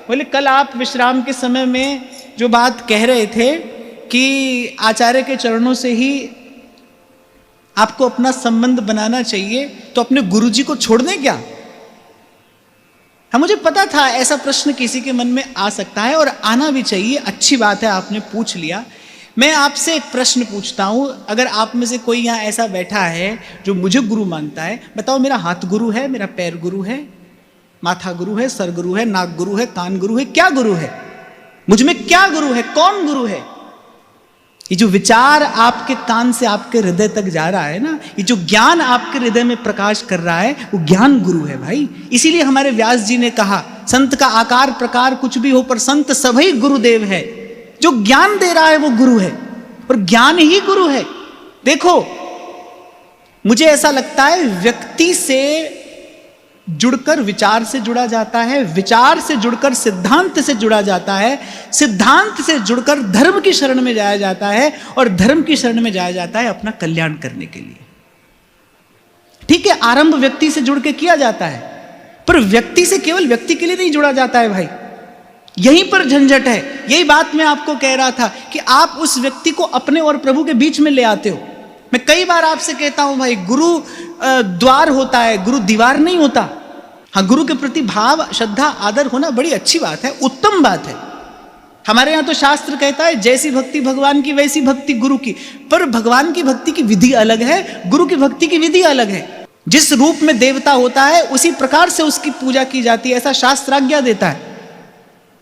बोले कल आप विश्राम के समय में जो बात कह रहे थे कि आचार्य के चरणों से ही आपको अपना संबंध बनाना चाहिए, तो अपने गुरुजी को छोड़ दें क्या? हाँ, मुझे पता था ऐसा प्रश्न किसी के मन में आ सकता है और आना भी चाहिए। अच्छी बात है, आपने पूछ लिया। मैं आपसे एक प्रश्न पूछता हूं, अगर आप में से कोई यहाँ ऐसा बैठा है जो मुझे गुरु मानता है, बताओ मेरा हाथ गुरु है, मेरा पैर गुरु है, माथा गुरु है, सर गुरु है, नाक गुरु है, कान गुरु है, क्या गुरु है? मुझ में क्या गुरु है? कौन गुरु है? ये जो विचार आपके कान से आपके हृदय तक जा रहा है ना, ये जो ज्ञान आपके हृदय में प्रकाश कर रहा है, वो ज्ञान गुरु है भाई। इसीलिए हमारे व्यास जी ने कहा, संत का आकार प्रकार कुछ भी हो पर संत सभी गुरुदेव है। जो ज्ञान दे रहा है वो गुरु है, और ज्ञान ही गुरु है। देखो, मुझे ऐसा लगता है व्यक्ति से जुड़कर विचार से जुड़ा जाता है, विचार से जुड़कर सिद्धांत से जुड़ा जाता है, सिद्धांत से जुड़कर धर्म की शरण में जाया जाता है, और धर्म की शरण में जाया जाता है अपना कल्याण करने के लिए। ठीक है, आरंभ व्यक्ति से जुड़ के किया जाता है, पर व्यक्ति से केवल व्यक्ति के लिए नहीं जुड़ा जाता है भाई। यहीं पर झंझट है। यही बात मैं आपको कह रहा था कि आप उस व्यक्ति को अपने और प्रभु के बीच में ले आते हो। मैं कई बार आपसे कहता हूं भाई, गुरु द्वार होता है, गुरु दीवार नहीं होता। हाँ, गुरु के प्रति भाव, श्रद्धा, आदर होना बड़ी अच्छी बात है, उत्तम बात है। हमारे यहाँ तो शास्त्र कहता है जैसी भक्ति भगवान की वैसी भक्ति गुरु की, पर भगवान की भक्ति की विधि अलग है, गुरु की भक्ति की विधि अलग है। जिस रूप में देवता होता है उसी प्रकार से उसकी पूजा की जाती है, ऐसा शास्त्र आज्ञा देता है।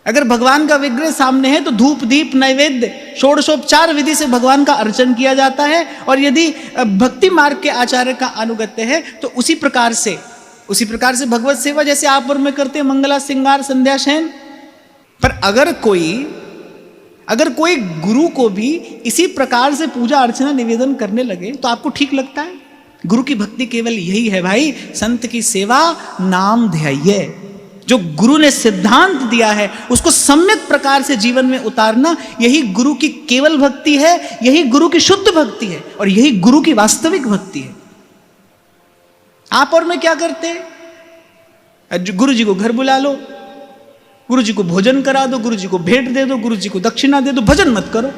अगर भगवान का विग्रह सामने है तो धूप दीप नैवेद्य षोडशोपचार विधि से भगवान का अर्चन किया जाता है, और यदि भक्ति मार्ग के आचार्य का अनुगत्य है तो उसी प्रकार से भगवत सेवा जैसे आप और मैं करते हैं, मंगला श्रृंगार संध्या शयन। पर अगर कोई गुरु को भी इसी प्रकार से पूजा अर्चना निवेदन करने लगे तो आपको ठीक लगता है? गुरु की भक्ति केवल यही है भाई, संत की सेवा, नाम ध्याय। जो गुरु ने सिद्धांत दिया है उसको सम्यक प्रकार से जीवन में उतारना, यही गुरु की केवल भक्ति है, यही गुरु की शुद्ध भक्ति है, और यही गुरु की वास्तविक भक्ति है। आप और मैं क्या करते हैं? गुरु जी को घर बुला लो, गुरु जी को भोजन करा दो, गुरु जी को भेंट दे दो, गुरु जी को दक्षिणा दे दो, भजन मत करो,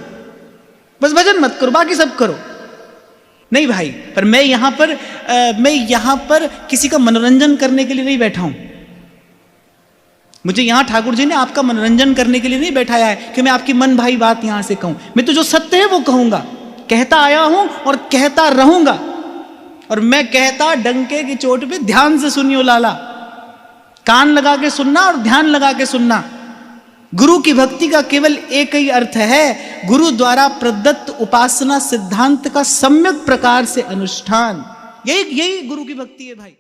बस भजन मत करो, बाकी सब करो। नहीं भाई, पर मैं यहां पर किसी का मनोरंजन करने के लिए नहीं बैठा हूं। मुझे यहां ठाकुर जी ने आपका मनोरंजन करने के लिए नहीं बैठाया है कि मैं आपकी मन भाई बात यहां से कहूं। मैं तो जो सत्य है वो कहूंगा, कहता आया हूं और कहता रहूंगा। और मैं कहता डंके की चोट पे ध्यान से सुनियो लाला, कान लगा के सुनना और ध्यान लगा के सुनना। गुरु की भक्ति का केवल एक ही अर्थ है, गुरु द्वारा प्रदत्त उपासना सिद्धांत का सम्यक प्रकार से अनुष्ठान। यही गुरु की भक्ति है भाई।